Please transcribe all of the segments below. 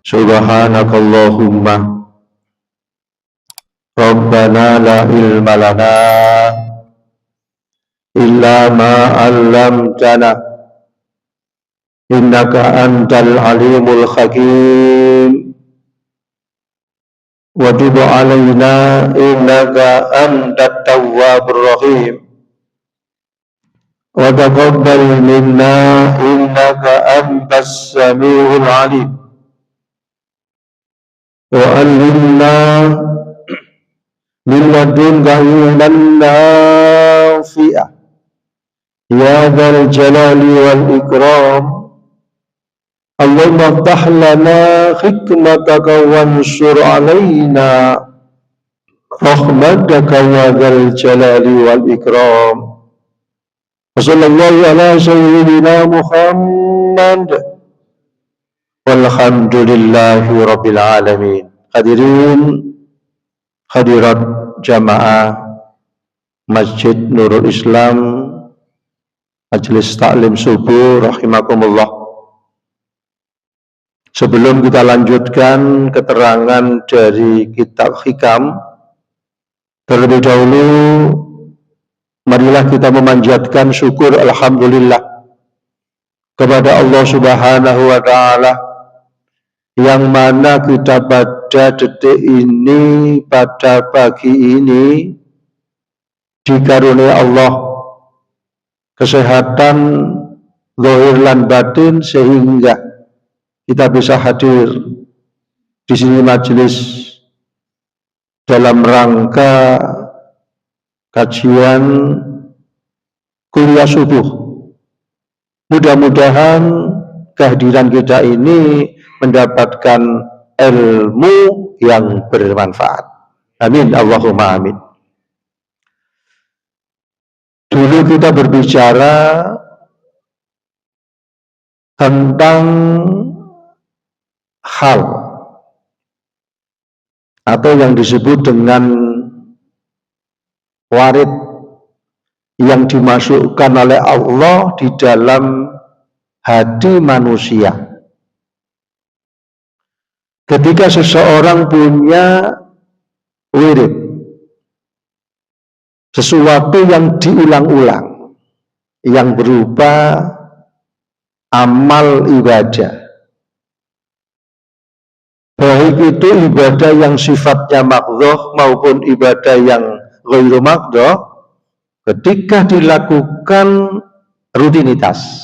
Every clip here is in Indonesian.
Subhanakallahumma Rabbana la ilma lana illa ma 'allamtana innaka antal alimul hakim wa tub 'alaina innaka antat tawwabur rahim wa taqabbal minna innaka antas samiul alim wa 'allimna min ladunka ilman nafi'ah ya dzal jalali wal ikram. Allahumma iftah lana hikmataka wansur alaina rahmataka ya dzal jalali wal ikram. Wassallallahu ala sayyidina Muhammad walhamdulillahi rabbil alamin. Hadirin hadirat jamaah Masjid Nurul Islam Majelis Taklim Subuh rahimakumullah. Sebelum kita lanjutkan keterangan dari kitab Hikam, terlebih dahulu marilah kita memanjatkan syukur alhamdulillah kepada Allah Subhanahu wa taala yang mana kita pada detik ini, pada pagi ini dikaruniai Allah kesehatan zahir lan batin sehingga kita bisa hadir di sini majelis dalam rangka kajian kuliah subuh. Mudah-mudahan kehadiran kita ini mendapatkan ilmu yang bermanfaat. Amin, Allahumma amin. Dulu kita berbicara tentang hal atau yang disebut dengan warid yang dimasukkan oleh Allah di dalam hati manusia. Ketika seseorang punya wirid, sesuatu yang diulang-ulang, yang berupa amal ibadah, baik itu ibadah yang sifatnya makdhoh maupun ibadah yang ghairu makdhoh, ketika dilakukan rutinitas,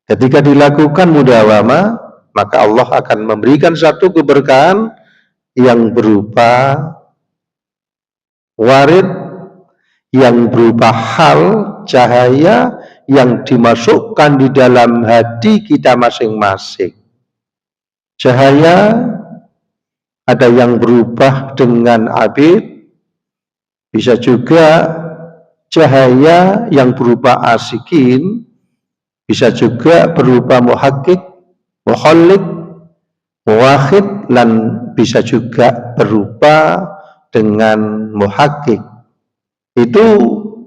ketika dilakukan mudawamah, maka Allah akan memberikan satu keberkahan yang berupa warid, yang berupa hal, cahaya yang dimasukkan di dalam hati kita masing-masing. Cahaya ada yang berubah dengan abid, bisa juga cahaya yang berupa asikin, bisa juga berupa muhakkik, muhallik, muwahid, dan bisa juga berupa dengan muhakkik. Itu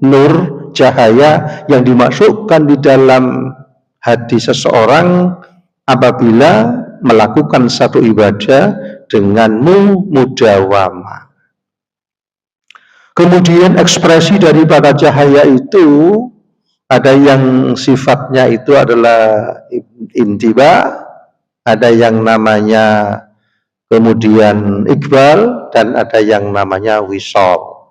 nur, cahaya yang dimasukkan di dalam hati seseorang apabila melakukan satu ibadah dengan mudawamah. Kemudian ekspresi daripada cahaya itu ada yang sifatnya itu adalah intiba, ada yang namanya kemudian iqbal, dan ada yang namanya wisol.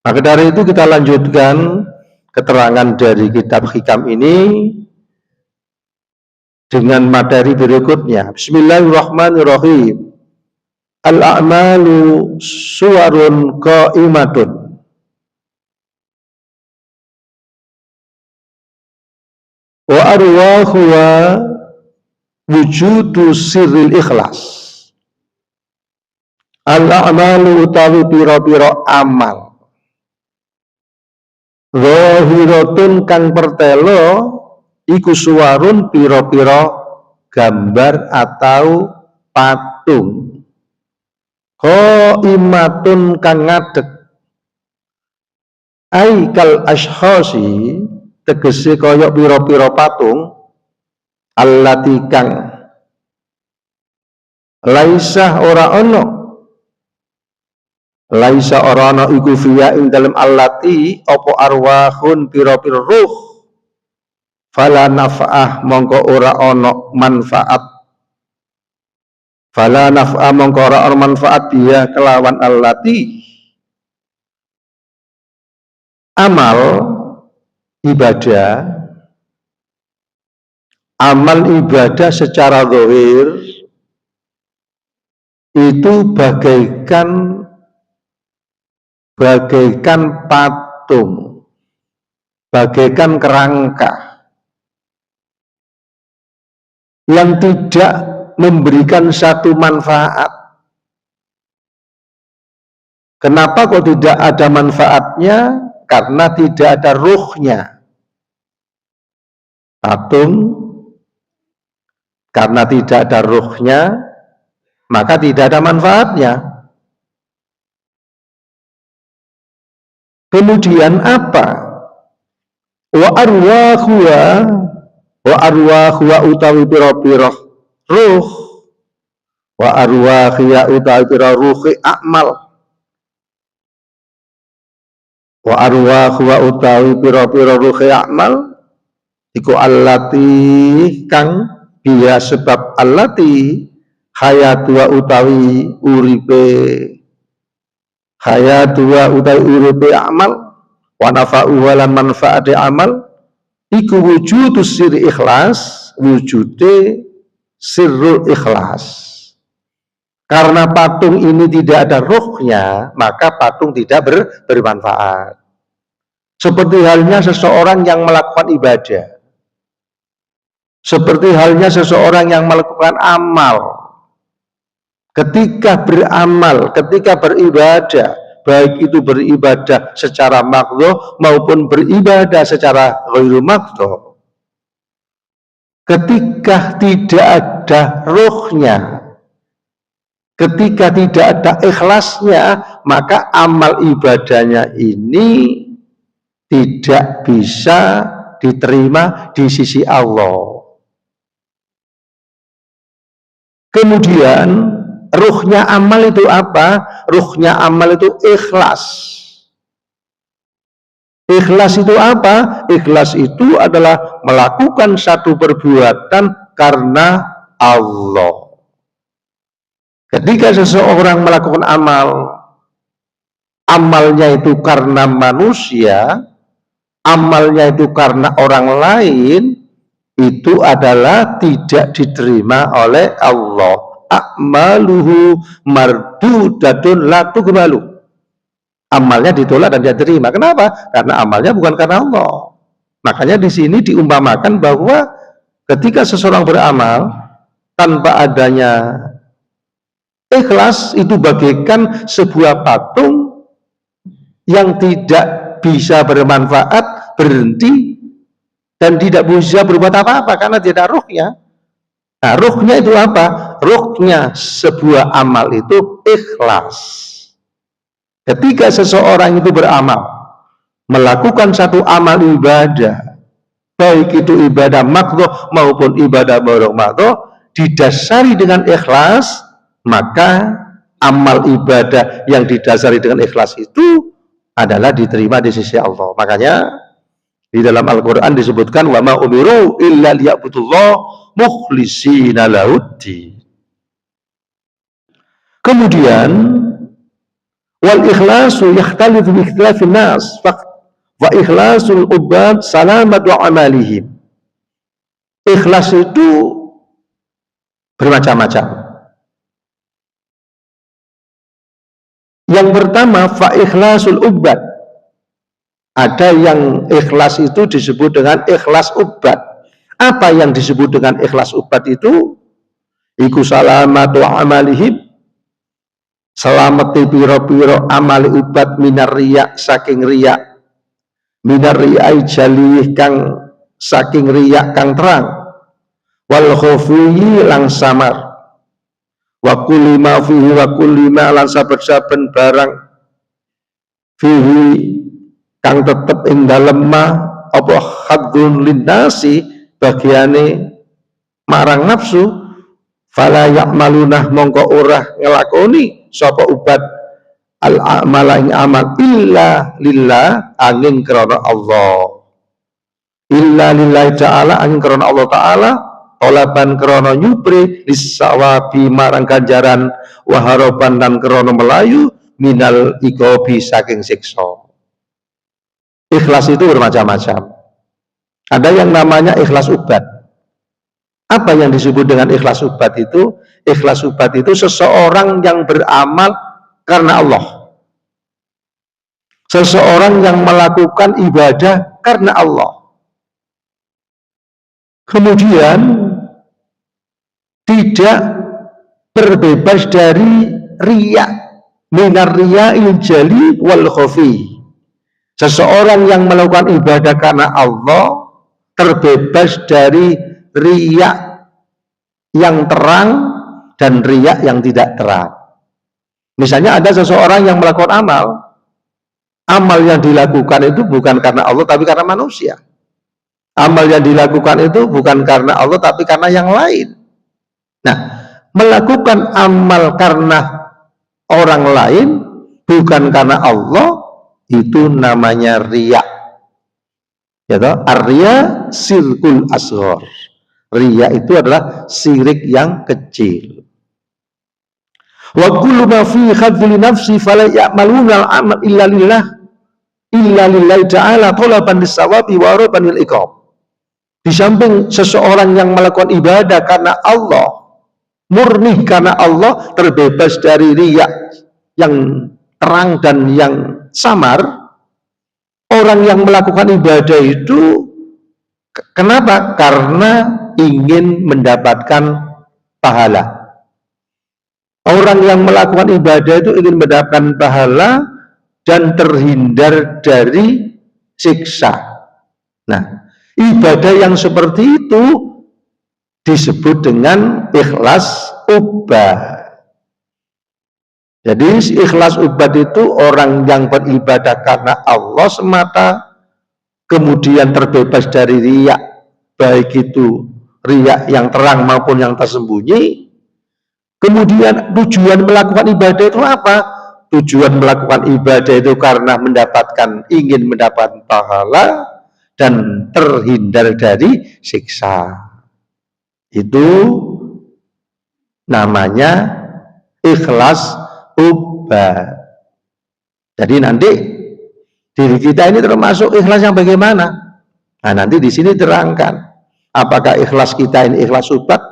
Maka dari itu kita lanjutkan keterangan dari kitab Hikam ini dengan materi berikutnya. Bismillahirrahmanirrahim. Al-a'malu suwarun qa'imatun wa arwahuwa wujudu sirril ikhlas. Al-a'malu utawi pira-pira amal zahiratun kang pertelo iku suwarun pira-pira gambar atau patung qaimatun kang ngadeg ai kal ashkhasi tegese kaya pira-pira patung allati kang laisa ora ono, laisa ora ono iku fiya ing dalem allati apa arwahun pira-pira ruh, fala naf'ah mongko ora ono manfaat, fala naf'ah mongko ora ono manfaat dia kelawan allati amal ibadah, amal ibadah secara zahir itu bagaikan patung, bagaikan kerangka yang tidak memberikan satu manfaat. Kenapa kok tidak ada manfaatnya? Karena tidak ada ruhnya. Patung karena tidak ada ruhnya, maka tidak ada manfaatnya. Kemudian apa? Wa arwahuwa utawi pira-pira ruh, wa arwahiya utawi pira ruhi amal, wa arwahuwa utawi pira-pira ruhi amal iku allati kang biya sebab allati hayatua utawi uripe, hayatua utawi uripe amal, wa nafa'u lan manfaate amal iku wujudus sirri ikhlas, wujude sirrul ikhlas. Karena patung ini tidak ada ruhnya, maka patung tidak bermanfaat. Seperti halnya seseorang yang melakukan ibadah, seperti halnya seseorang yang melakukan amal. Ketika beramal, ketika beribadah, baik itu beribadah secara makdhuh maupun beribadah secara ghairu makdhuh, ketika tidak ada ruhnya, ketika tidak ada ikhlasnya, maka amal ibadahnya ini tidak bisa diterima di sisi Allah. Kemudian ruhnya amal itu apa? Ruhnya amal itu ikhlas. Ikhlas itu apa? Ikhlas itu adalah melakukan satu perbuatan karena Allah. Ketika seseorang melakukan amal, amalnya itu karena manusia, amalnya itu karena orang lain, itu adalah tidak diterima oleh Allah. A'maluhu mardudatun la tuqbalu. Amalnya ditolak dan tidak diterima. Kenapa? Karena amalnya bukan karena Allah. Makanya di sini diumpamakan bahwa ketika seseorang beramal tanpa adanya ikhlas, itu bagaikan sebuah patung yang tidak bisa bermanfaat, berhenti, dan tidak bisa berbuat apa-apa karena tidak ada ruhnya. Nah, ruhnya itu apa? Ruhnya sebuah amal itu ikhlas. Ketika seseorang itu beramal, melakukan satu amal ibadah, baik itu ibadah makdhuh maupun ibadah ghairu makdhuh, didasari dengan ikhlas, maka amal ibadah yang didasari dengan ikhlas itu adalah diterima di sisi Allah. Makanya di dalam Al-Quran disebutkan wa ma umiru illa liya'budullah mukhlishina lahud-din. Kemudian wal ikhlasu yakhtalifu bi ikhtilafin nas wa ikhlasul ubad salamatu amalihim. Ikhlas itu bermacam-macam. Yang pertama fa ikhlasul ubad. Ada yang ikhlas itu disebut dengan ikhlas ubad. Apa yang disebut dengan ikhlas ubad itu? Iku salamatu amalihim, selamati piro-piro amali ubad minar riya saking riya, minar riya jalih kang saking riya kang terang, wal khufiyi lang samar, wa kulli ma fihi wa kulli ma lan saben-saben barang fihi kang tetep ing dalem ma apa hadzun linnasi bagiane marang nafsu, Fala ya'malunah mongko ora ngelakoni sapa ubat al a'mala ing amal illa lillah angin krana Allah. Illa lillahi ta'ala angin krana Allah ta'ala olaban krana nyupri lisawabi marang ganjaran waharoban dan krana melayu minal iqobi saking siksa. Ikhlas itu bermacam-macam. Ada yang namanya ikhlas ubat. Apa yang disebut dengan ikhlas ubat itu? Ikhlas ubat itu seseorang yang beramal karena Allah. Seseorang yang melakukan ibadah karena Allah. Kemudian tidak berbebas dari riya, minar riya'il jali wal khafi. Seseorang yang melakukan ibadah karena Allah terbebas dari riya yang terang dan riya yang tidak terang. Misalnya ada seseorang yang melakukan amal yang dilakukan itu bukan karena Allah tapi karena manusia. Amal yang dilakukan itu bukan karena Allah tapi karena yang lain. Nah, melakukan amal karena orang lain bukan karena Allah itu namanya riya. Ya toh, ar-riya sirkul asghar. Riya itu adalah syirik yang kecil. Wa kullu ma fi khadli nafsi fala ya'maluna al-amal illa lillahi ta'ala talaban lis-sawabi wa haraban lil iqab. Di samping seseorang yang melakukan ibadah karena Allah, murni karena Allah, terbebas dari riya yang terang dan yang samar, orang yang melakukan ibadah itu kenapa? Karena ingin mendapatkan pahala. Orang yang melakukan ibadah itu ingin mendapatkan pahala dan terhindar dari siksa. Nah, ibadah yang seperti itu disebut dengan ikhlas ubad. Jadi ikhlas ubad itu orang yang beribadah karena Allah semata, kemudian terbebas dari riya, baik itu riya yang terang maupun yang tersembunyi. Kemudian tujuan melakukan ibadah itu apa? Tujuan melakukan ibadah itu karena ingin mendapatkan pahala dan terhindar dari siksa. Itu namanya ikhlas ubad. Jadi nanti diri kita ini termasuk ikhlas yang bagaimana? Nah, nanti di sini terangkan apakah ikhlas kita ini ikhlas ubad,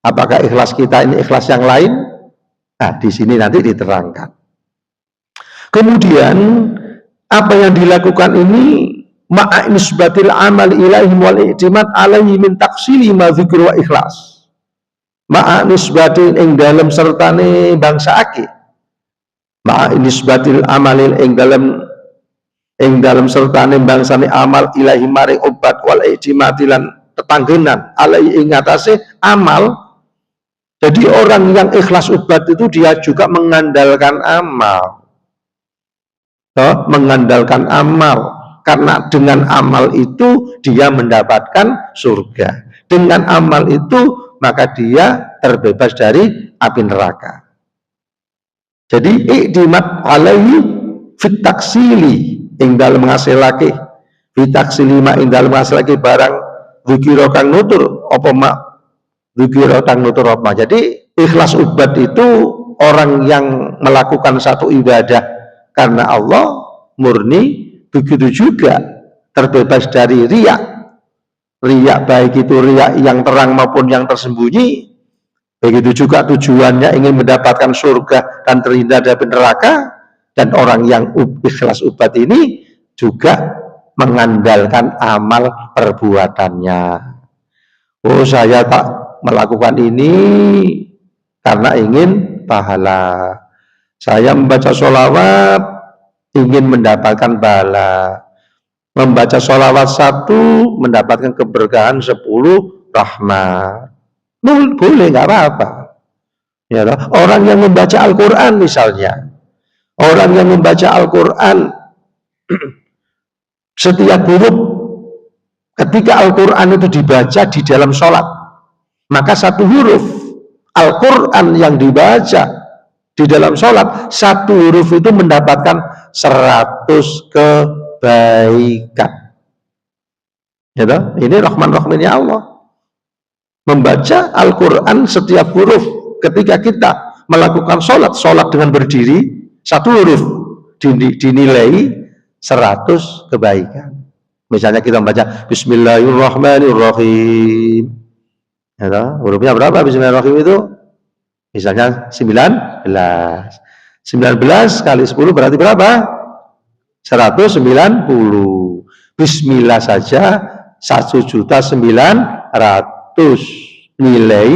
apakah ikhlas kita ini ikhlas yang lain. Nah, di sini nanti diterangkan. Kemudian apa yang dilakukan ini ma'a nisbatil amal ilaihim wal i'timad alaihi min taksili ma dzikru wa ikhlas. Ma'a nisbatil ing dalem sertane bangsake. Ma'a nisbatil amalil ing dalem sertane bangsane amal ilahi maring obat wal i'timadilan tetanggenan alaihi ing atase amal. Jadi orang yang ikhlas ubat itu dia juga mengandalkan amal. Mengandalkan amal, karena dengan amal itu dia mendapatkan surga. Dengan amal itu maka dia terbebas dari api neraka. Jadi i'timad alaihi fit taksili ing dalem ngasilake, fit taksili ma ing dalem ngasilake barang dzikira kang nutur apa mak dzikira kang nutur apa. Jadi ikhlas ubat itu orang yang melakukan satu ibadah karena Allah murni, begitu juga terbebas dari riya. Riya baik itu riya yang terang maupun yang tersembunyi. Begitu juga tujuannya ingin mendapatkan surga dan terhindar dari neraka. Dan orang yang ikhlas ubat ini juga mengandalkan amal perbuatannya. Oh, saya tak melakukan ini karena ingin pahala. Saya membaca sholawat ingin mendapatkan pahala. Membaca sholawat 1 mendapatkan keberkahan 10 rahmat. Boleh, nggak apa-apa. Ya, orang yang membaca Al-Quran misalnya, orang yang membaca Al-Quran setiap huruf ketika Al-Quran itu dibaca di dalam sholat, maka satu huruf Al-Quran yang dibaca di dalam sholat, satu huruf itu mendapatkan 100 kebaikan. Ya, ini rahman-rahimnya Allah. Membaca Al-Quran setiap huruf ketika kita melakukan sholat dengan berdiri, satu huruf dinilai 100 kebaikan. Misalnya kita membaca Bismillahirrahmanirrahim. Ya, hurufnya berapa Bismillahirrahmanirrahim itu? Misalnya 19. 19 kali 10 berarti berapa? 190. Bismillah saja 1.900.000 nilai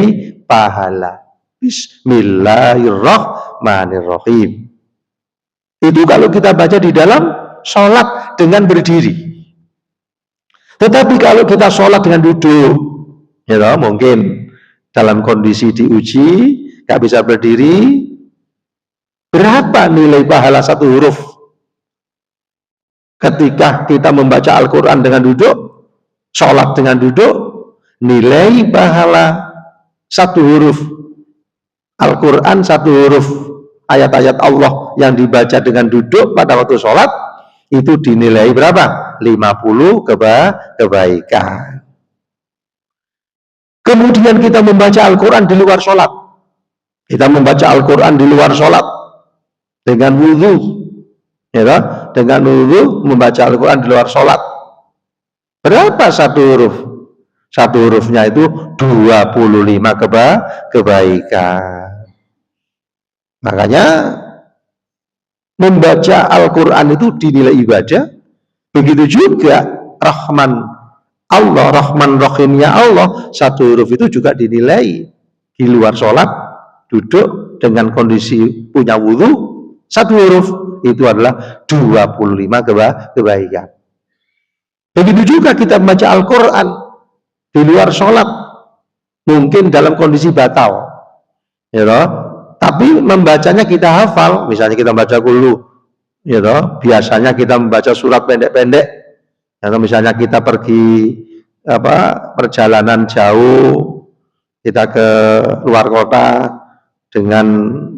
pahala. Bismillahirrahmanirrahim. Itu kalau kita baca di dalam sholat dengan berdiri. Tetapi kalau kita sholat dengan duduk, ya mungkin dalam kondisi diuji, gak bisa berdiri, berapa nilai pahala satu huruf? Ketika kita membaca Al-Quran dengan duduk, sholat dengan duduk, nilai pahala satu huruf Al-Quran, satu huruf ayat-ayat Allah yang dibaca dengan duduk pada waktu sholat, itu dinilai berapa? 50 kebaikan. Kemudian kita membaca Al-Quran di luar sholat. Kita membaca Al-Quran di luar sholat dengan wudhu, ya, dengan wudhu membaca Al-Quran di luar sholat. Berapa satu huruf? Satu hurufnya itu 25 kebaikan. Makanya membaca Al-Quran itu dinilai ibadah. Begitu juga Rahman Allah, Rahman Rahimnya Allah, satu huruf itu juga dinilai di luar sholat, duduk dengan kondisi punya wudhu, satu huruf itu adalah 25 kebaikan. Begitu juga kita membaca Al-Quran di luar sholat, mungkin dalam kondisi batal, ya toh? Tapi membacanya kita hafal, misalnya kita baca kullu, ya toh? Biasanya kita membaca surat pendek-pendek, atau misalnya kita pergi perjalanan jauh, kita ke luar kota dengan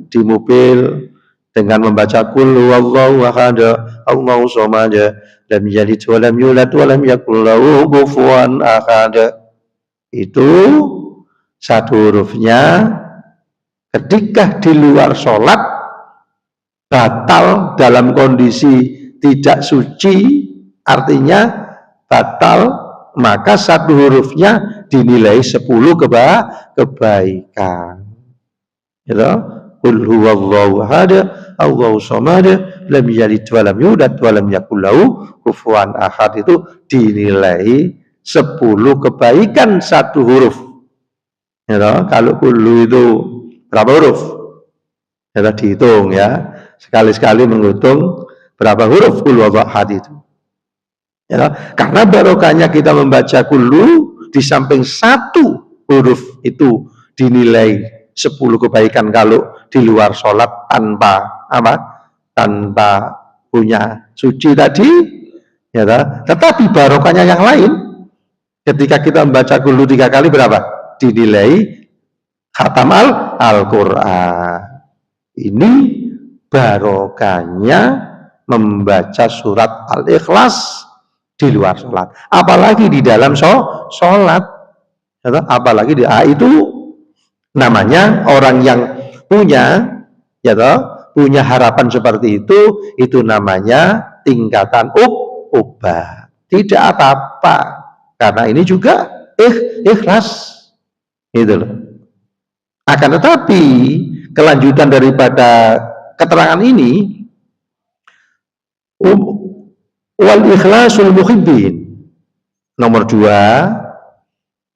di mobil dengan membaca qul huwallahu ahad Allahu samad lam yalid wa lam yulad wa lam yakul lahu kufuwan ahad, itu satu hurufnya ketika di luar sholat batal dalam kondisi tidak suci, artinya batal, maka satu hurufnya dinilai 10 kebaikan. Ya, qul huwallahu ahad Allahu samad lam yalid wa lam yulad wa lam yakul lahu kufuwan ahad, itu dinilai 10 kebaikan satu huruf. Ya, kalau kullu itu berapa huruf? Ya, dihitung ya. Sekali-sekali menghitung berapa huruf qul huwallahu ahad itu. Ya, karena barokahnya kita membaca kullu, di samping satu huruf itu dinilai 10 kebaikan kalau di luar sholat tanpa tanpa punya suci tadi, ya, tetapi barokahnya yang lain. Ketika kita membaca kullu 3 kali berapa? Dinilai khatam Al-Quran. Ini barokahnya membaca surat Al-Ikhlas di luar sholat, apalagi di dalam sholat, apalagi itu namanya orang yang punya, ya punya harapan seperti itu namanya tingkatan ubah, tidak apa-apa, karena ini juga ikhlas, itu loh. Akan tetapi kelanjutan daripada keterangan ini, wal ikhlasul muhibbin, nomor 2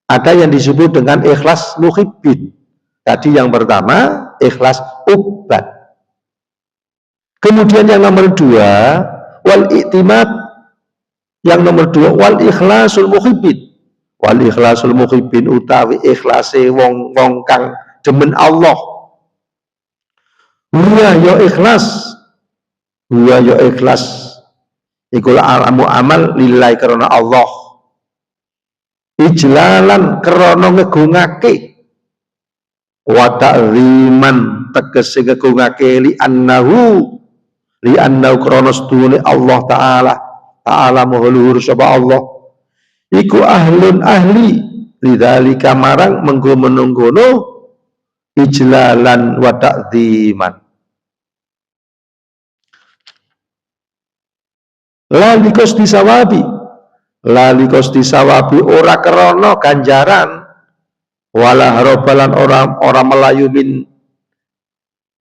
ada yang disebut dengan ikhlas muhibbin. Tadi yang pertama ikhlas ubad, kemudian yang nomor 2 wal i'timad, yang nomor 2 wal ikhlasul muhibbin. Wal ikhlasul muhibbin utawi ikhlase wong kang demen Allah, huwa ya ikhlas ikul alamu amal lillahi karena Allah, ijlalan karena ngegungake, wa ta'ziman tegese ngegungake li annahu kronos duwe Allah taala maha luhur sapa Allah iku ahlun ahli lidzalika marang mengko-mengkono ijlalan wa ta'ziman lalikos disawabi ora krana ganjaran wala harobalan orang melayu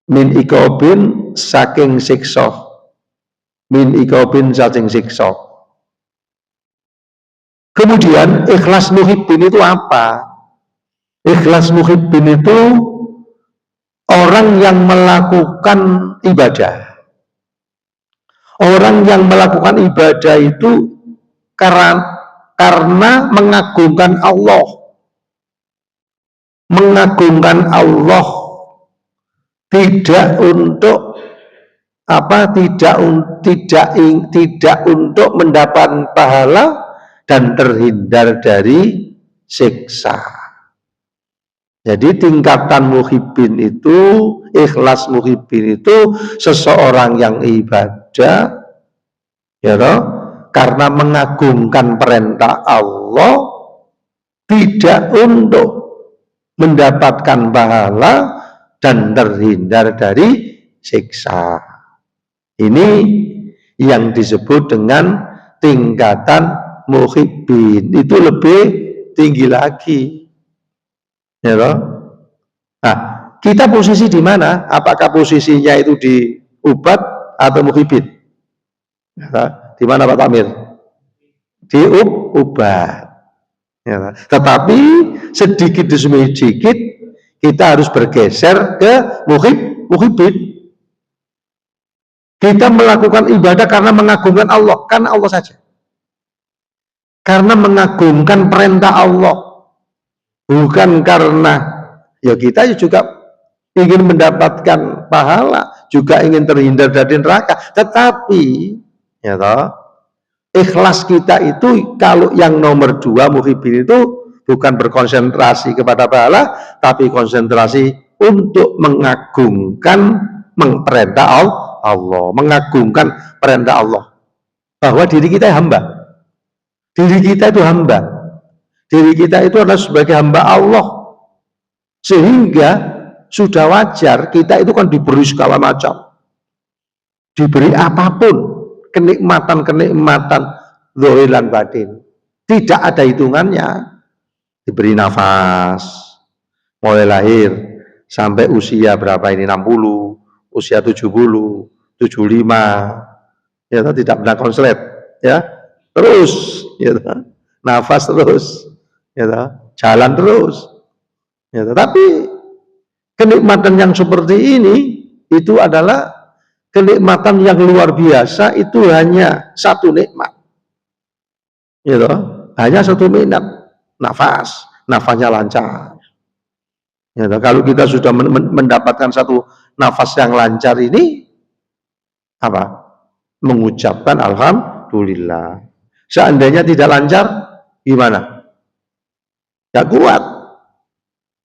min ikobin saking siksa kemudian ikhlas muhibbin itu apa? Ikhlas muhibbin itu orang yang melakukan ibadah itu karena mengagungkan Allah tidak untuk mendapat pahala dan terhindar dari siksa. Jadi tingkatan muhibbin itu, ikhlas muhibbin itu seseorang yang ibadah ya toh, karena mengagungkan perintah Allah tidak untuk mendapatkan pahala dan terhindar dari siksa. Ini yang disebut dengan tingkatan muhibbin. Itu lebih tinggi lagi. Ya toh? Nah, kita posisi di mana? Apakah posisinya itu di ubat atau muhibbin? Ya, di mana Pak Tamir? Di ubat. Ya, tetapi sedikit demi sedikit kita harus bergeser ke muhibbin. Kita melakukan ibadah karena mengagungkan Allah, karena Allah saja. Karena mengagungkan perintah Allah, bukan karena ya kita juga ingin mendapatkan pahala, juga ingin terhindar dari neraka. Tetapi ya toh, ikhlas kita itu kalau yang nomor 2 muhibbin itu bukan berkonsentrasi kepada pahala, tapi konsentrasi untuk mengagungkan perintah Allah, mengagungkan perintah Allah, bahwa diri kita hamba, diri kita itu adalah sebagai hamba Allah, sehingga sudah wajar kita itu kan diberi segala macam, diberi apapun, kenikmatan zahir dan batin, tidak ada hitungannya. Diberi nafas mulai lahir sampai usia berapa ini, 60, usia 70, 75, ya tidak pernah konslet, ya terus, ya nafas terus, ya jalan terus, ya. Tapi kenikmatan yang seperti ini itu adalah kenikmatan yang luar biasa. Itu hanya satu nikmat, ya hanya satu nikmat, nafasnya lancar. Ya, kalau kita sudah mendapatkan satu nafas yang lancar ini, apa? Mengucapkan alhamdulillah. Seandainya tidak lancar, gimana? Gak kuat.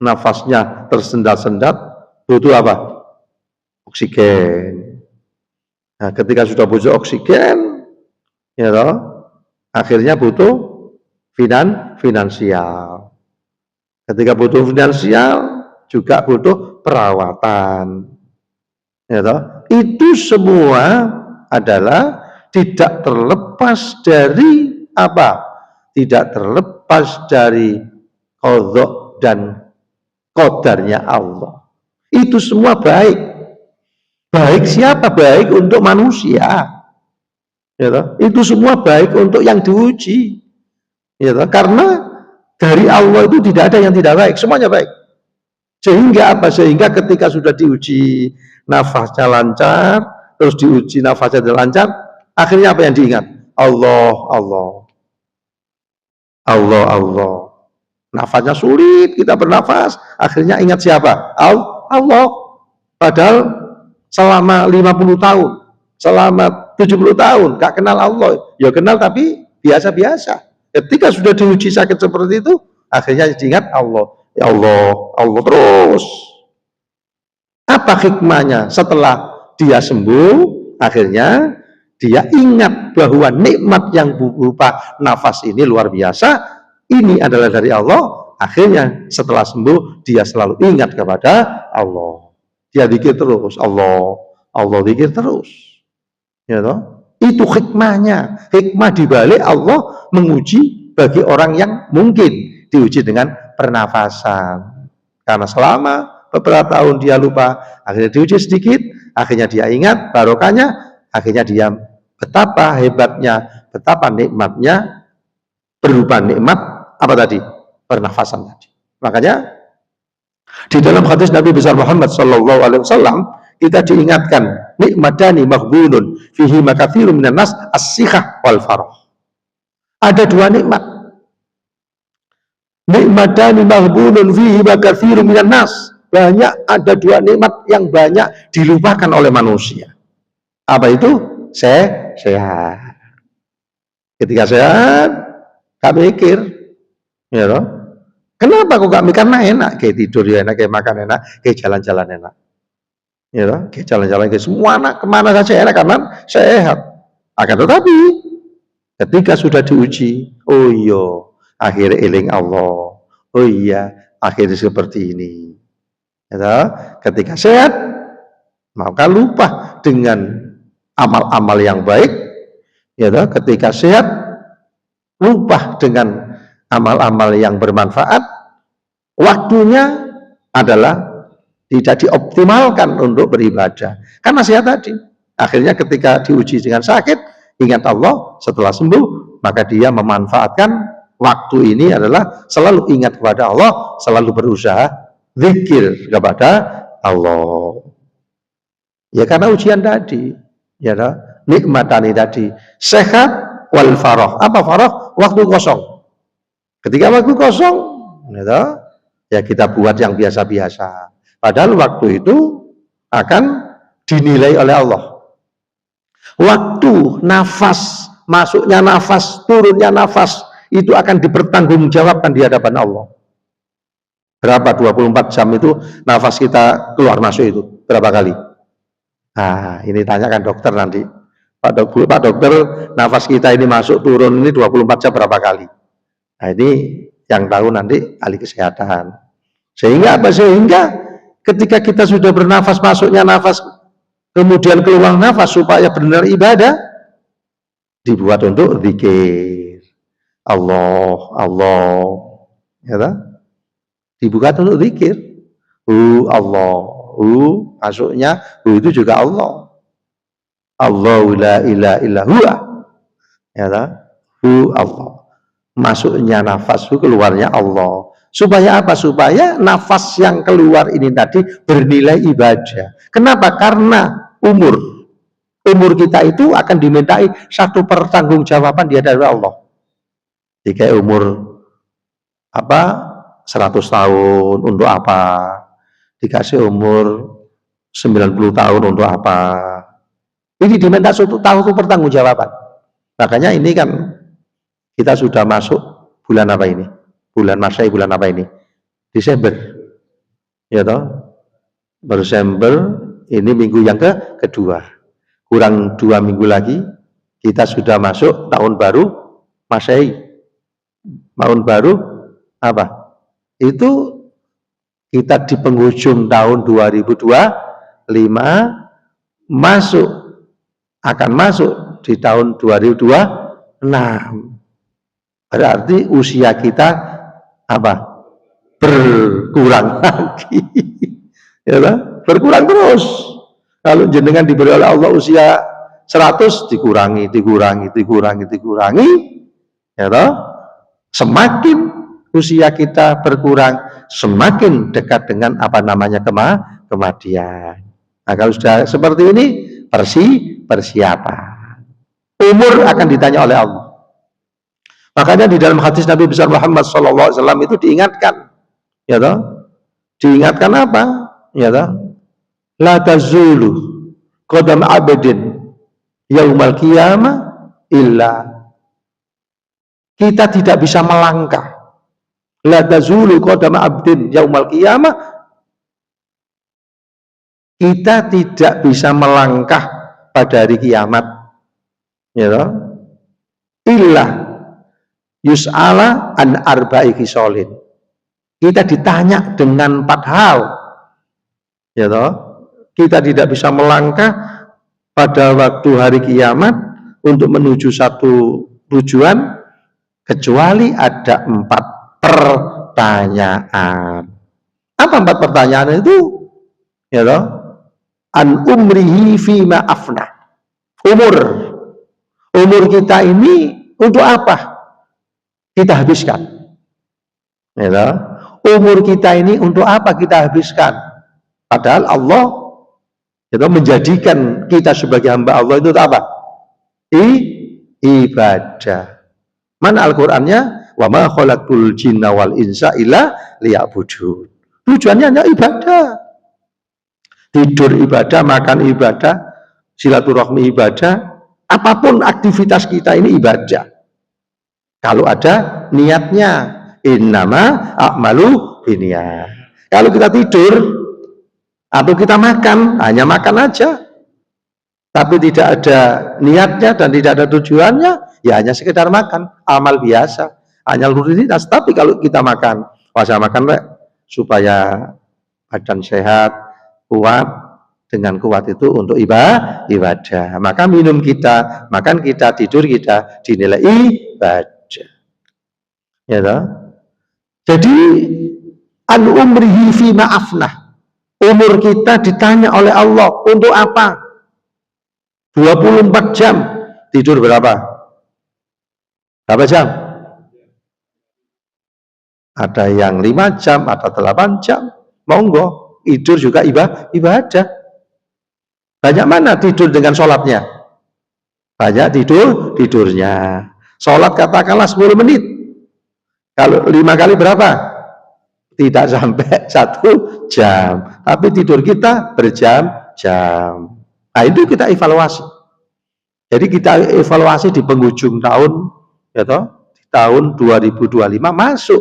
Nafasnya tersendat-sendat, butuh apa? Oksigen. Nah, ketika sudah butuh oksigen, ya toh, akhirnya butuh finansial. Ketika butuh finansial, juga butuh perawatan. Ya toh? Itu semua adalah tidak terlepas dari apa? Tidak terlepas dari qadha dan qadarnya Allah. Itu semua baik. Baik siapa? Baik untuk manusia. Ya toh? Itu semua baik untuk yang diuji. Ya toh? Karena dari Allah itu tidak ada yang tidak baik, semuanya baik. Sehingga apa? Sehingga ketika sudah diuji nafasnya lancar, terus diuji nafasnya tidak lancar, akhirnya apa yang diingat? Allah. Nafasnya sulit, kita bernafas, akhirnya ingat siapa? Allah. Padahal selama 50 tahun, selama 70 tahun, gak kenal Allah. Ya kenal tapi biasa-biasa. Ketika sudah diuji sakit seperti itu, akhirnya diingat Allah. Ya Allah, Allah terus. Apa hikmahnya? Setelah dia sembuh, akhirnya dia ingat bahwa nikmat yang berupa nafas ini luar biasa, ini adalah dari Allah. Akhirnya setelah sembuh, dia selalu ingat kepada Allah. Dia zikir terus, Allah, Allah zikir terus. Ya toh? Itu hikmahnya. Hikmah dibalik Allah menguji bagi orang yang mungkin diuji dengan pernafasan. Karena selama beberapa tahun dia lupa, akhirnya diuji sedikit, akhirnya dia ingat barokahnya, akhirnya dia betapa hebatnya, betapa nikmatnya berupa nikmat apa tadi? Pernafasan tadi. Makanya di dalam hadis Nabi besar Muhammad sallallahu alaihi wasallam kita diingatkan nikmatani maghbunun fihi makatsirun minan nas as-sikhah wal farah. Ada dua nikmat. Nikmatani maghbunun fihi makatsirun minan nas. Banyak, ada dua nikmat yang banyak dilupakan oleh manusia. Apa itu? Sehat. Ketika sehat, gak mikir, ya toh? Kenapa kok gak mikir? Karena enak, kayak tidur ya enak, kayak makan enak, kayak jalan-jalan enak, ya toh? Kayak jalan-jalan, kayak semua anak kemana saja enak karena sehat. Akan tetapi, ketika sudah diuji, oh iya, akhirnya eling Allah, oh iya, akhirnya seperti ini. Ya toh? Ketika sehat, maka lupa dengan amal-amal yang baik, ya toh? Ketika sehat, lupa dengan amal-amal yang bermanfaat, waktunya adalah tidak dioptimalkan untuk beribadah karena sehat tadi. Akhirnya ketika diuji dengan sakit, ingat Allah, setelah sembuh maka dia memanfaatkan waktu ini adalah selalu ingat kepada Allah, selalu berusaha zikir kepada Allah. Ya karena ujian tadi, ya nikmatani tadi, sehat wal farah. Apa farah? Waktu kosong. Ketika waktu kosong, ya kita buat yang biasa-biasa. Padahal waktu itu akan dinilai oleh Allah. Waktu nafas, masuknya nafas, turunnya nafas, itu akan dipertanggungjawabkan di hadapan Allah. Berapa 24 jam itu nafas kita keluar masuk itu? Berapa kali? Nah, ini tanyakan dokter nanti. Pak dokter, nafas kita ini masuk turun ini 24 jam berapa kali? Nah, ini yang tahu nanti ahli kesehatan. Sehingga apa? Sehingga ketika kita sudah bernafas, masuknya nafas, kemudian keluar nafas supaya benar ibadah, dibuat untuk zikir. Allah, Allah. Ya tak? Dibuat untuk zikir. Allah. Masuknya, itu juga Allah. Allahu la ilaha illa huwa. Ya tak? Allah. Masuknya nafas, keluarnya Allah. Supaya apa? Supaya nafas yang keluar ini tadi bernilai ibadah. Kenapa? Karena umur kita itu akan dimintai satu pertanggungjawaban di hadapan Allah. Jika umur 100 tahun untuk apa? Dikasih umur 90 tahun untuk apa? Ini diminta suatu tahu pertanggungjawaban. Makanya ini kan kita sudah masuk bulan apa ini? Bulan Masehi, bulan apa ini? Desember. Ya toh? Desember ini minggu yang kedua. Kurang 2 minggu lagi kita sudah masuk tahun baru Masehi. Tahun baru apa? Itu kita di penghujung tahun 2025 akan masuk di tahun 2026. Berarti usia kita apa? Berkurang lagi. Ya, berkurang terus. Kalau jenengan diberi oleh Allah usia 100 dikurangi. Ya toh? Semakin usia kita berkurang, semakin dekat dengan apa namanya kematian. Nah, kalau sudah seperti ini, persiapan. Umur akan ditanya oleh Allah. Makanya di dalam hadis Nabi besar Muhammad SAW itu diingatkan, ya toh? Diingatkan apa? Ya toh? La tazulu qadam abdin yaumal qiyamah illa. Kita tidak bisa melangkah La tazulu qadama abdin yaumal qiyamah, kita tidak bisa melangkah pada hari kiamat, ya toh, illa yus'ala an arba'i khisalin. Kita ditanya dengan 4 hal, ya toh. Kita tidak bisa melangkah pada waktu hari kiamat untuk menuju satu tujuan kecuali ada 4 pertanyaan. Apa 4 pertanyaan itu? Ya toh, an umrihi fima afna. Umur kita ini untuk apa kita habiskan? Ya toh, umur kita ini untuk apa kita habiskan? Padahal Allah itu menjadikan kita sebagai hamba Allah itu apa? Ibadah. Mana Al-Qur'annya? Wa ma khalaqul jinna wal insa illa liya'budun. Tujuannya hanya ibadah. Tidur ibadah, makan ibadah, silaturahmi ibadah, apapun aktivitas kita ini ibadah. Kalau ada niatnya, innama a'malu binniyat. Kalau kita tidur atau kita makan, hanya makan aja, tapi tidak ada niatnya dan tidak ada tujuannya, ya hanya sekedar makan, amal biasa, hanya rutinitas. Tapi kalau kita makan, saya makan supaya badan sehat, kuat, dengan kuat itu untuk ibadah. Maka minum kita, makan kita, tidur kita dinilai ibadah. Ya toh? Jadi an umrihi fima afnah. Umur kita ditanya oleh Allah untuk apa? 24 jam. Tidur berapa? Berapa jam? Ada yang 5 jam, ada 8 jam. Monggo, tidur juga ibadah. Banyak mana tidur dengan sholatnya? Banyak tidurnya. Sholat katakanlah 10 menit. Kalau 5 kali berapa? Tidak sampai 1 jam, tapi tidur kita berjam-jam. Nah itu kita evaluasi. Jadi kita evaluasi di penghujung tahun, ya toh, di tahun 2025 masuk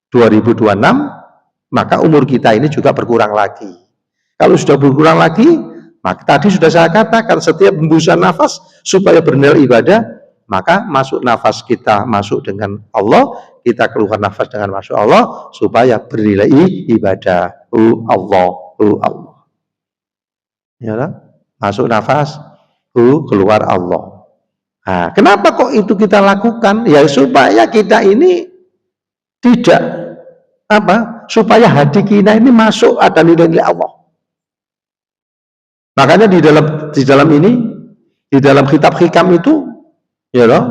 2026, maka umur kita ini juga berkurang lagi. Kalau sudah berkurang lagi, maka tadi sudah saya katakan setiap hembusan nafas supaya bernilai ibadah, maka masuk nafas kita masuk dengan Allah, kita keluar nafas dengan masuk Allah supaya bernilai ibadah. Allah. Ya, masuk nafas, keluar Allah. Nah, kenapa kok itu kita lakukan? Ya supaya kita ini tidak apa? Supaya hati kita ini masuk ada nilai-nilai Allah. Makanya di dalam ini, di dalam kitab hikam itu, ya loh,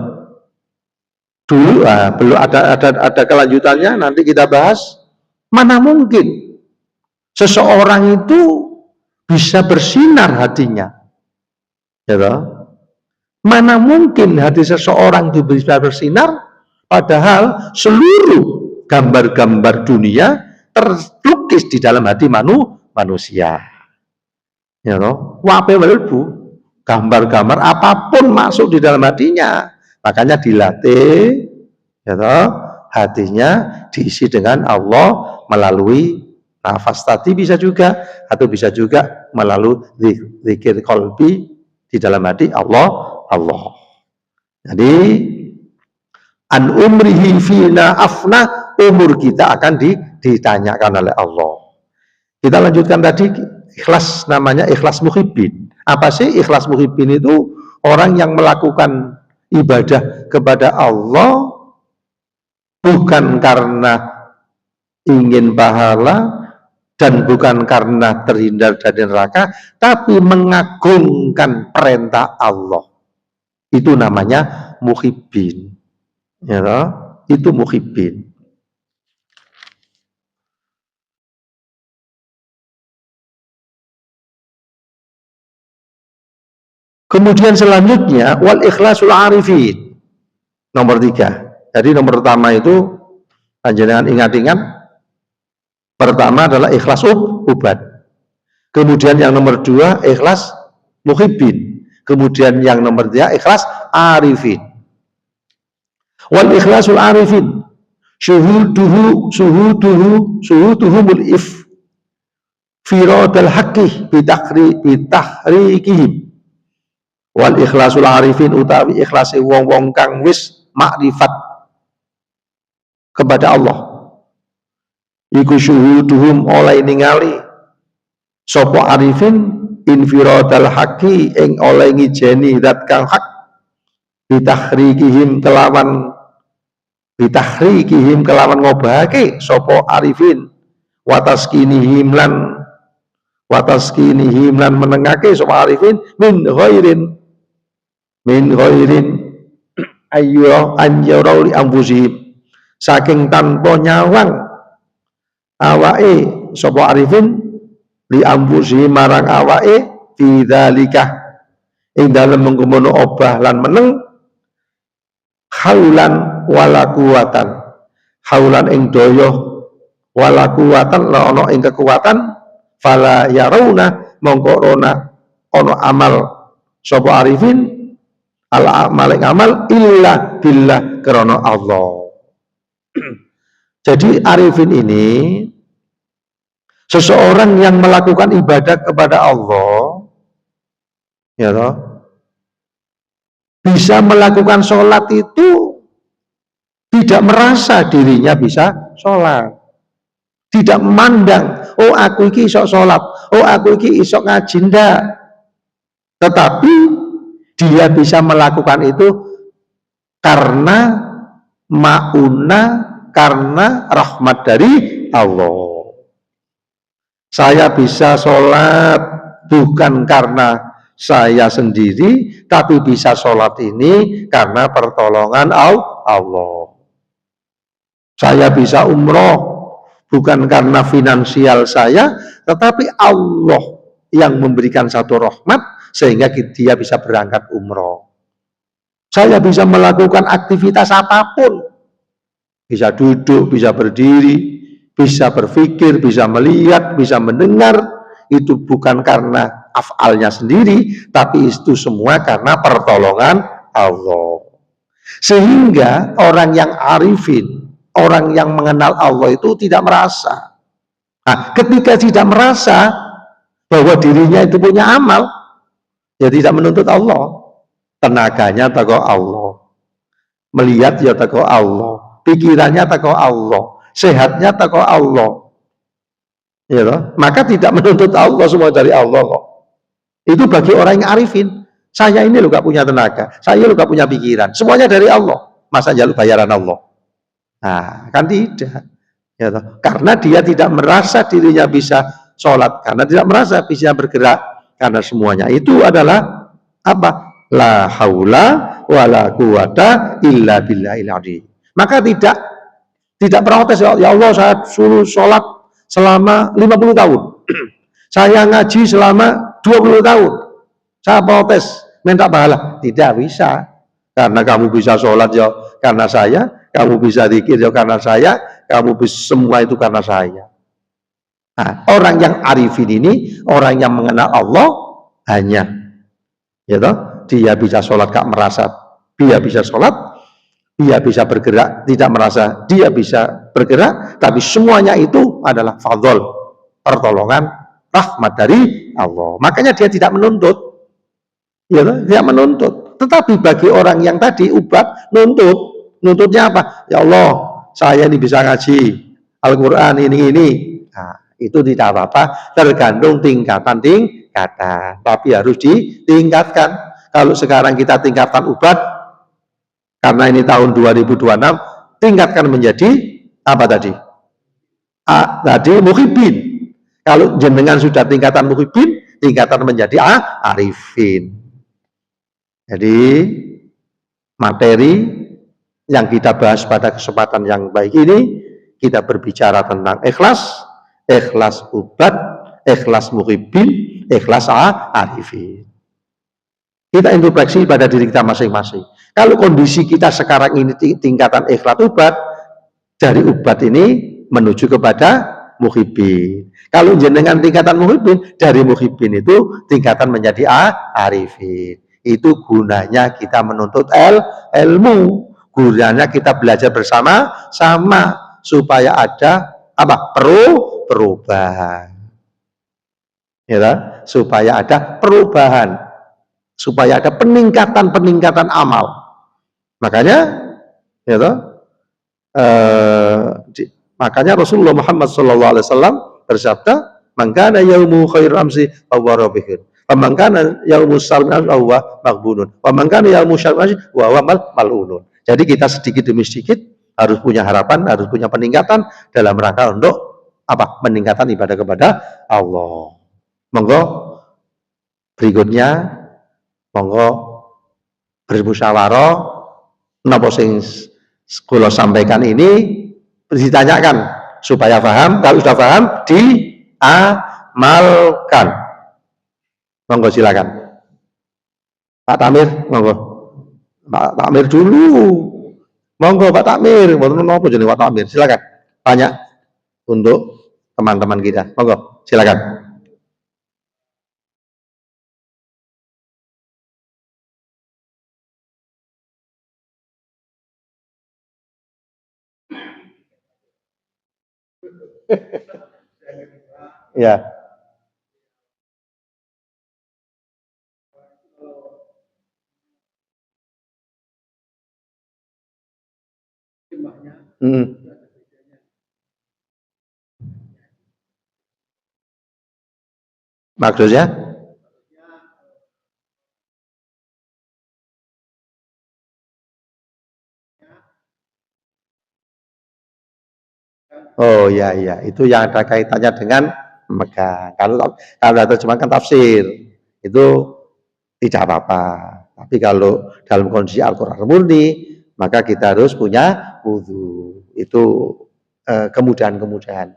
dulu belum ada kelanjutannya, nanti kita bahas. Mana mungkin seseorang itu bisa bersinar hatinya, ya loh. Mana mungkin hati seseorang itu bisa bersinar, padahal seluruh gambar-gambar dunia terlukis di dalam hati manusia. Ya loh, wape walbu, gambar-gambar apapun masuk di dalam hatinya. Makanya dilatih, ya toh, hatinya diisi dengan Allah melalui nafas tadi bisa juga, atau bisa juga melalui zikir qalbi di dalam hati Allah. Jadi an umrihi fina afna, umur kita akan ditanyakan oleh Allah. Kita lanjutkan tadi, ikhlas namanya ikhlas muhibbin. Apa sih ikhlas muhibbin itu? Orang yang melakukan ibadah kepada Allah bukan karena ingin pahala dan bukan karena terhindar dari neraka, tapi mengagungkan perintah Allah. Itu namanya muhibbin. Ya, itu muhibbin. Kemudian selanjutnya wal ikhlasul arifin. Nomor 3. Jadi nomor pertama itu panjenengan ingat-ingat, pertama adalah ikhlas ubat. Kemudian yang nomor 2 ikhlas muhibbin. Kemudian yang nomor 3 ikhlas arifin. Wal ikhlasul arifin, syuhuduhumul firadal haqqi bitahrikihim wal ikhlasul arifin utawi ikhlasi wong-wong kang wis makrifat kepada Allah iku syuhuduhum oleh ningali sapa arifin infiradal haqqi ing oleh ngijeni zat kang hak bitahrikihim kelawan ngobahake sapa arifin wataskinihim lan menengake sapa arifin min ghairin ayyura li anfusihim saking tanpa nyawang awake sapa arifin li anfusihim marang awake fi dzalika ing dalem mengkono obah lan meneng haulan wala kuwatan haulan ing daya wala kuwatan la ana ing kekuatan fala yarawna mongko ana amal sapa arifin amal illa billah karena Allah. Jadi arifin ini seseorang yang melakukan ibadah kepada Allah ya toh, bisa melakukan sholat itu tidak merasa dirinya bisa sholat, tidak memandang oh aku iki isok sholat, oh aku iki isok ngaji, ndak, tetapi dia bisa melakukan itu karena karena rahmat dari Allah. Saya bisa sholat bukan karena saya sendiri, tapi bisa sholat ini karena pertolongan Allah. Saya bisa umroh bukan karena finansial saya, tetapi Allah yang memberikan satu rahmat sehingga dia bisa berangkat umroh. Saya bisa melakukan aktivitas apapun, bisa duduk, bisa berdiri, bisa berpikir, bisa melihat, bisa mendengar, itu bukan karena af'alnya sendiri, tapi itu semua karena pertolongan Allah. Sehingga orang yang arifin, orang yang mengenal Allah itu tidak merasa. Nah, ketika tidak merasa bahwa dirinya itu punya amal, ya tidak menuntut Allah. Tenaganya teko Allah, melihat ya teko Allah, pikirannya teko Allah, sehatnya teko Allah, ya toh? Maka tidak menuntut Allah, semua dari Allah kok. Itu bagi orang yang arifin. Saya ini loh gak punya tenaga, saya loh gak punya pikiran, semuanya dari Allah, masa jaluk bayaran Allah? Nah, kan tidak, ya toh? Karena dia tidak merasa dirinya bisa sholat, karena tidak merasa bisa bergerak, karena semuanya itu adalah apa? La haula wala quwata illa billahil azim. Maka tidak protes, ya Allah saya suruh sholat selama 50 tahun. Saya ngaji selama 20 tahun. Saya protes, minta pahala. Tidak bisa. Karena kamu bisa sholat ya karena saya, kamu bisa zikir ya karena saya, kamu bisa semua itu karena saya. Nah, orang yang arifin ini, orang yang mengenal Allah hanya, ya toh, dia bisa sholat gak merasa dia bisa sholat, dia bisa bergerak tidak merasa dia bisa bergerak, tapi semuanya itu adalah fadl, pertolongan, rahmat dari Allah. Makanya dia tidak menuntut, ya tidak menuntut. Tetapi bagi orang yang tadi ubat nuntutnya apa? Ya Allah, saya ini bisa ngaji Al-Quran ini. Nah, itu tidak apa-apa, tergantung tingkatan, tapi harus ditingkatkan. Kalau sekarang kita tingkatkan ubat, karena ini tahun 2026, tingkatkan menjadi apa tadi? Tadi muhibbin. Kalau jenengan sudah tingkatan muhibbin, tingkatan menjadi arifin. Jadi materi yang kita bahas pada kesempatan yang baik ini, kita berbicara tentang ikhlas, ikhlas ubat, ikhlas muhibbin, ikhlas arifin. Kita introspeksi pada diri kita masing-masing. Kalau kondisi kita sekarang ini tingkatan ikhlas ubat, dari ubat ini menuju kepada muhibbin. Kalau jenengan tingkatan muhibbin, dari muhibbin itu tingkatan menjadi arifin. Itu gunanya kita menuntut ilmu. gunanya kita belajar bersama-sama supaya ada apa? Perubahan. Ya, supaya ada perubahan, supaya ada peningkatan amal. Makanya, ya, makanya Rasulullah Muhammad SAW bersabda, "Man kana yaumu khairu amsi fahuwa rabihun, wa man kana yaumu syarri fahuwa maghbunun, wa man kana yaumu syarri wa huwa mal'unun." Jadi kita sedikit demi sedikit harus punya harapan, harus punya peningkatan dalam rangka untuk apa? Meningkatkan ibadah kepada Allah. Monggo berikutnya, monggo bermusyawarah napa sing kula sampaikan ini ditanyakan supaya paham. Kalau sudah paham, diamalkan. Monggo silakan. Pak Tamir, monggo. Pak Tamir dulu. Monggo Pak Tamir, mboten napa jeneng Pak Tamir. Silakan. Tanya untuk teman-teman kita. Monggo, silakan. Ya. Maksudnya? Oh ya, itu yang ada kaitannya dengan memegang. Kalau terjemahkan tafsir itu tidak apa-apa. Tapi kalau dalam kondisi Al-Quran murni, maka kita harus punya wudhu. Itu kemudahan-kemudahan,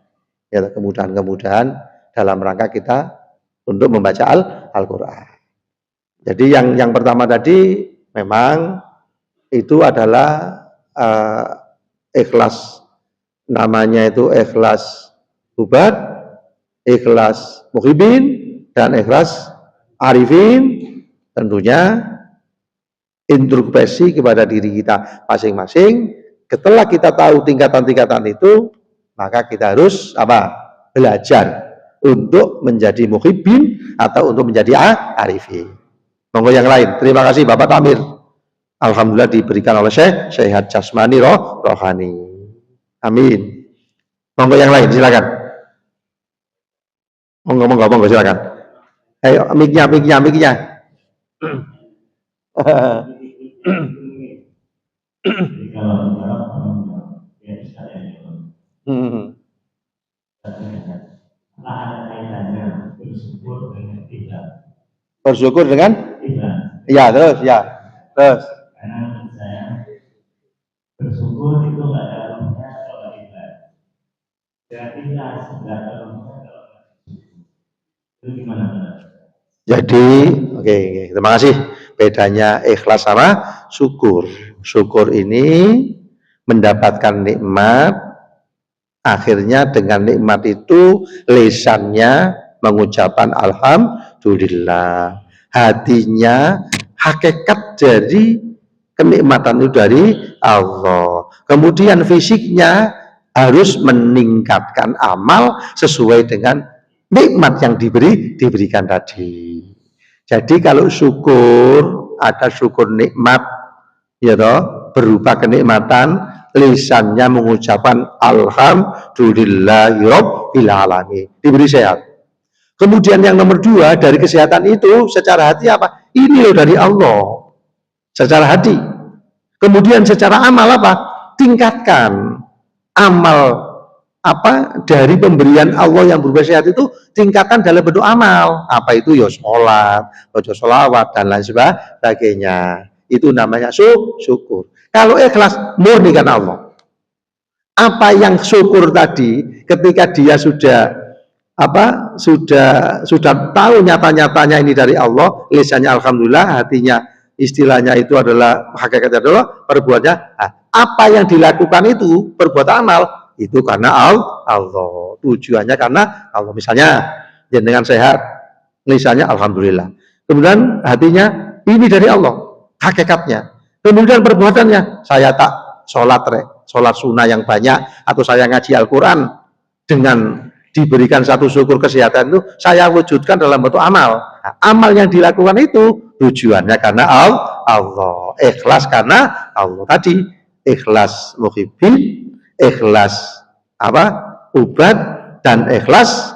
ya, kemudahan-kemudahan dalam rangka kita untuk membaca Al-Quran. Jadi yang pertama tadi memang itu adalah ikhlas. Namanya itu ikhlas ubat, ikhlas muhibin, dan ikhlas arifin. Tentunya introspeksi kepada diri kita masing-masing. Setelah kita tahu tingkatan-tingkatan itu, maka kita harus apa? Belajar untuk menjadi muhibin atau untuk menjadi arifin. Monggo yang lain. Terima kasih Bapak Tamir. Alhamdulillah diberikan oleh Syekh sehat jasmani rohani. Amin. Monggo yang lain, silakan. Monggo silakan. Ayo, miknya. Bersyukur dengan? Ya, terus. Karena saya bersyukur itu nggak ada rohnya kalau ikhlas. Berarti ikhlas nggak ada rohnya kalau itu gimana? Jadi, oke, terima kasih. Bedanya ikhlas sama syukur. Syukur ini mendapatkan nikmat, akhirnya dengan nikmat itu lisannya mengucapkan alhamdulillah. Hatinya hakikat dari kenikmatan itu dari Allah. Kemudian fisiknya harus meningkatkan amal sesuai dengan nikmat yang diberikan tadi. Jadi kalau syukur, ada syukur nikmat, ya toh, berupa kenikmatan, lisannya mengucapkan alhamdulillahirabbil alamin, diberi sehat. Kemudian yang nomor dua, dari kesehatan itu secara hati apa? Ini loh dari Allah, secara hati. Kemudian secara amal apa? Tingkatkan amal apa dari pemberian Allah yang berupa sehat itu, tingkatkan dalam bentuk amal. Apa itu? Ya sholat, baca sholawat dan lain sebagainya. Itu namanya syukur. Kalau ikhlas murni karena Allah. Apa yang syukur tadi, ketika dia sudah tahu nyata-nyatanya ini dari Allah, lisannya alhamdulillah, hatinya istilahnya itu adalah hakikatnya adalah perbuatannya. Nah, apa yang dilakukan itu perbuatan amal itu karena Allah. Tujuannya karena Allah. Misalnya jenengan sehat, lisannya alhamdulillah. Kemudian hatinya ini dari Allah, hakikatnya. Kemudian perbuatannya, saya tak sholat sunnah yang banyak, atau saya ngaji Al-Quran dengan diberikan satu syukur kesehatan itu, saya wujudkan dalam bentuk amal. Nah, amal yang dilakukan itu tujuannya karena Allah, ikhlas karena Allah tadi, ikhlas muhibbin, ikhlas ubat, dan ikhlas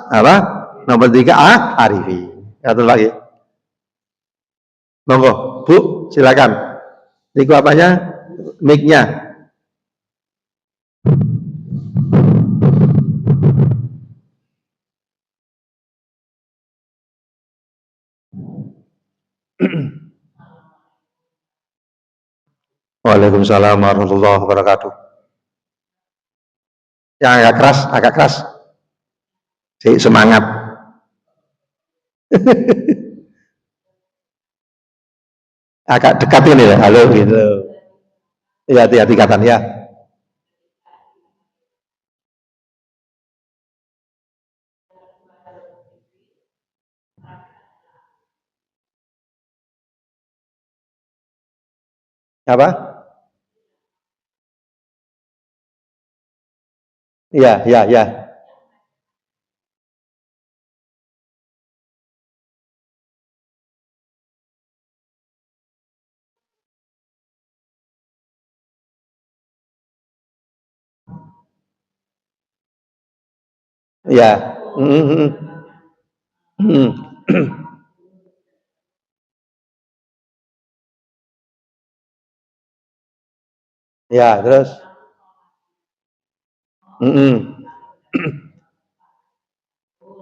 nomor 3 arifin. Satu lagi, monggo Bu, silakan. Niku apanya? Mic-nya. Waalaikumsalam warahmatullahi wabarakatuh. Yang agak keras. Semangat. Agak dekat ini ya, halo gitu. Ya, hati-hati tingkatan ya. Apa? Iya, ya, ya. Ya. Ya, terus.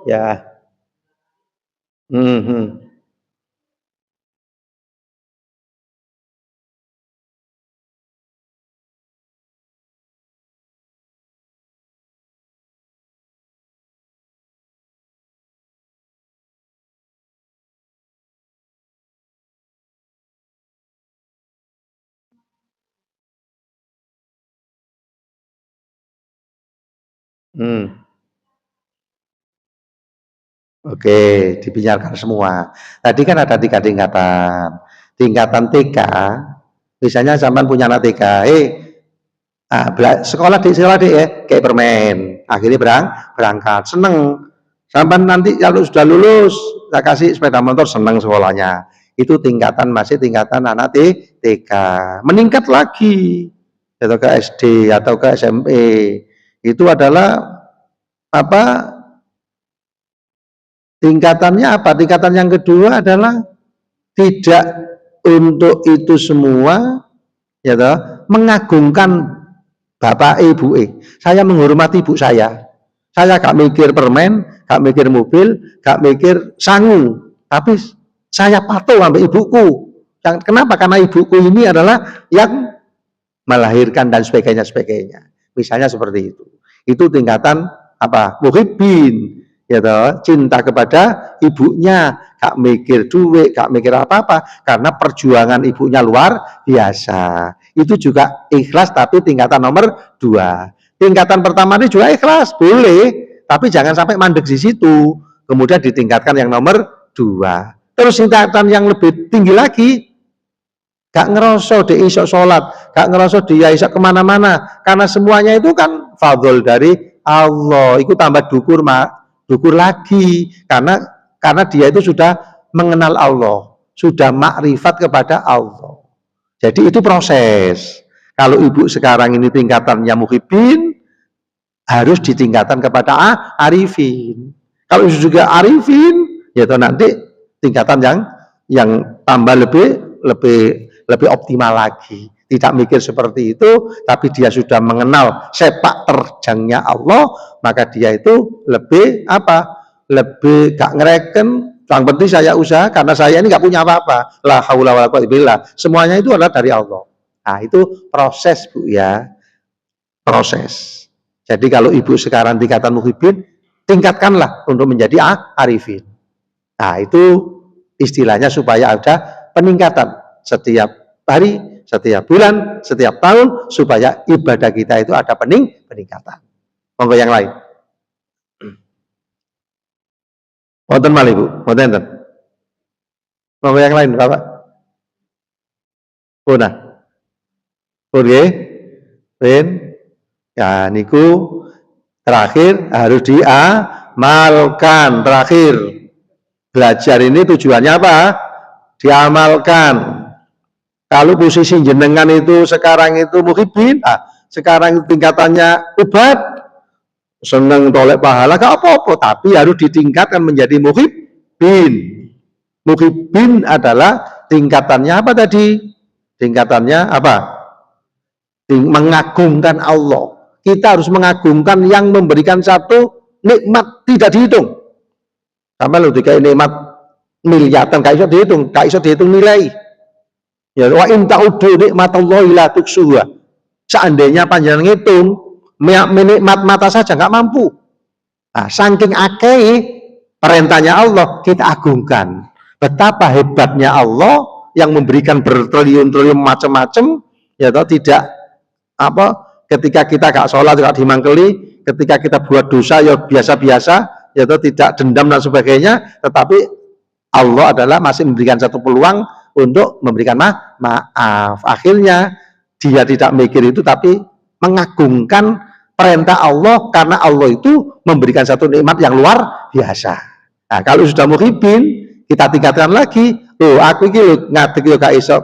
Ya. Oke, dibicarakan semua. Tadi kan ada 3 tingkatan. Tingkatan TK, misalnya zaman punya anak TK, sekolah di ya, kayak permen. Akhirnya berangkat, seneng. Sampai nanti kalau sudah lulus, saya kasih sepeda motor, seneng sekolahnya. Itu masih tingkatan anak TK. Meningkat lagi, atau ke SD atau ke SMP. Itu adalah tingkatannya apa? Tingkatan yang kedua adalah tidak untuk itu semua, ya toh, mengagungkan bapak ibu. Saya menghormati ibu saya. Saya gak mikir permen, gak mikir mobil, gak mikir sangu, tapi saya patuh sama ibuku. Kenapa? Karena ibuku ini adalah yang melahirkan dan sebagainya. Misalnya seperti itu. Itu tingkatan muhibbin, ya toh, cinta kepada ibunya, gak mikir duit, gak mikir apa-apa, karena perjuangan ibunya luar biasa. Itu juga ikhlas, tapi tingkatan nomor 2. Tingkatan pertama ini juga ikhlas, boleh, tapi jangan sampai mandek di situ. Kemudian ditingkatkan yang nomor 2. Terus tingkatan yang lebih tinggi lagi, gak ngerasa dia isok sholat, gak ngerasa dia isok kemana-mana, karena semuanya itu kan fadl dari Allah. Itu tambah dukur lagi, karena dia itu sudah mengenal Allah, sudah makrifat kepada Allah. Jadi itu proses. Kalau ibu sekarang ini tingkatannya muhibbin, harus ditingkatkan kepada arifin. Kalau juga arifin, yaitu nanti tingkatan yang tambah lebih optimal lagi. Tidak mikir seperti itu, tapi dia sudah mengenal sepak terjangnya Allah, maka dia itu lebih lebih gak ngereken. Yang penting saya usaha, karena saya ini gak punya apa-apa. La haula wala quwwata billah. Semuanya itu adalah dari Allah. Nah, itu proses, Bu, ya. Proses. Jadi kalau ibu sekarang tingkatan muhibbin, tingkatkanlah untuk menjadi arifin. Nah, itu istilahnya supaya ada peningkatan setiap hari, setiap bulan, setiap tahun, supaya ibadah kita itu ada peningkatan. Monggo yang lain. Wonten malih, Bu. Wonten. Monggo yang lain, Bapak. Nah, Oke, ya niku terakhir harus diamalkan. Terakhir belajar ini tujuannya apa? Diamalkan. Kalau posisi jenengan itu sekarang itu muhibin, sekarang tingkatannya ubat, seneng tolek pahala gak apa-apa, tapi harus ditingkatkan menjadi muhibin. Muhibin adalah tingkatannya apa tadi? Tingkatannya apa? Mengagungkan Allah. Kita harus mengagungkan yang memberikan satu nikmat tidak dihitung. Sama lo dikai nikmat miliaran gak iso dihitung nilai. Ya, wa in ta'uddu nikmatallahi la tuksuha. Seandainya panjenengan ngitung nikmat mata saja nggak mampu. Nah, saking akeh perintahnya Allah kita agungkan. Betapa hebatnya Allah yang memberikan bertriliun-triliun macam-macam, ya toh, tidak apa, ketika kita gak sholat gak dimangkeli, ketika kita buat dosa ya biasa-biasa, ya toh, tidak dendam dan sebagainya, tetapi Allah adalah masih memberikan satu peluang untuk memberikan maaf. Akhirnya dia tidak mikir itu, tapi mengagungkan perintah Allah, karena Allah itu memberikan satu nikmat yang luar biasa. Nah, kalau sudah muhibin, kita tingkatkan lagi. Loh, aku ini ngadeg yo gak iso,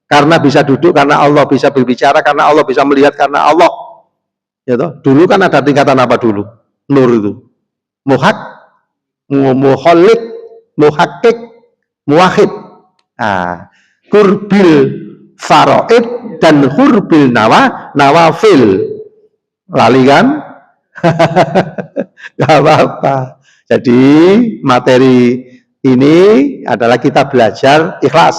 karena bisa duduk karena Allah, bisa berbicara karena Allah, bisa melihat karena Allah. Ya toh? Dulu kan ada tingkatan apa dulu? Nur itu. Muhalik, muhakik, muwahid. Nah, kurbil faraid dan kurbil nawafil. Lali kan? Gak apa-apa. Jadi materi ini adalah kita belajar ikhlas.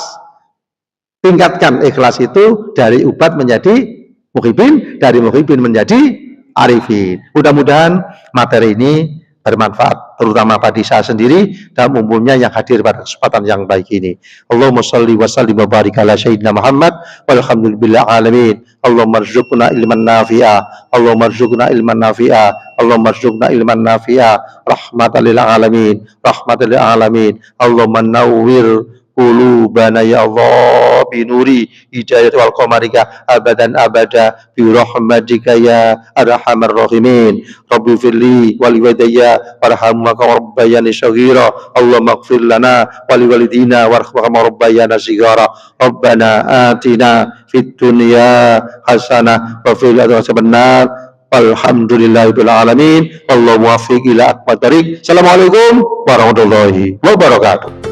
Tingkatkan ikhlas itu dari ubat menjadi muhibin, dari muhibin menjadi arifin. Mudah-mudahan materi ini bermanfaat, terutama bagi saya sendiri dan umumnya yang hadir pada kesempatan yang baik ini. Allahumma sholli wa sallim wa barik ala sayyidina Muhammad walhamdulillahi alamin. Allahumma rzuqna ilman nafi'a, Allahumma rzuqna ilman nafi'a, Allahumma rzuqna ilman nafi'a, rahmatan lil alamin, rahmatan lil alamin. Allahumma nawwir qulubana ya Allah binuri hidayat wal qamarika abadan abada bi rahmatika ya arhamar rahimin. Rabbi firli wal walidayya warhamhuma kama rabbayani shaghira. Allahumma ighfir lana wal walidina warhamhuma kama rabbayana shighara. Rabbana atina fid dunya hasanah wa fil akhirati hasanah. Alhamdulillahirabbil alamin. Wallahu muwaffiq ila aqwamit thoriq. Assalamualaikum warahmatullahi wabarakatuh.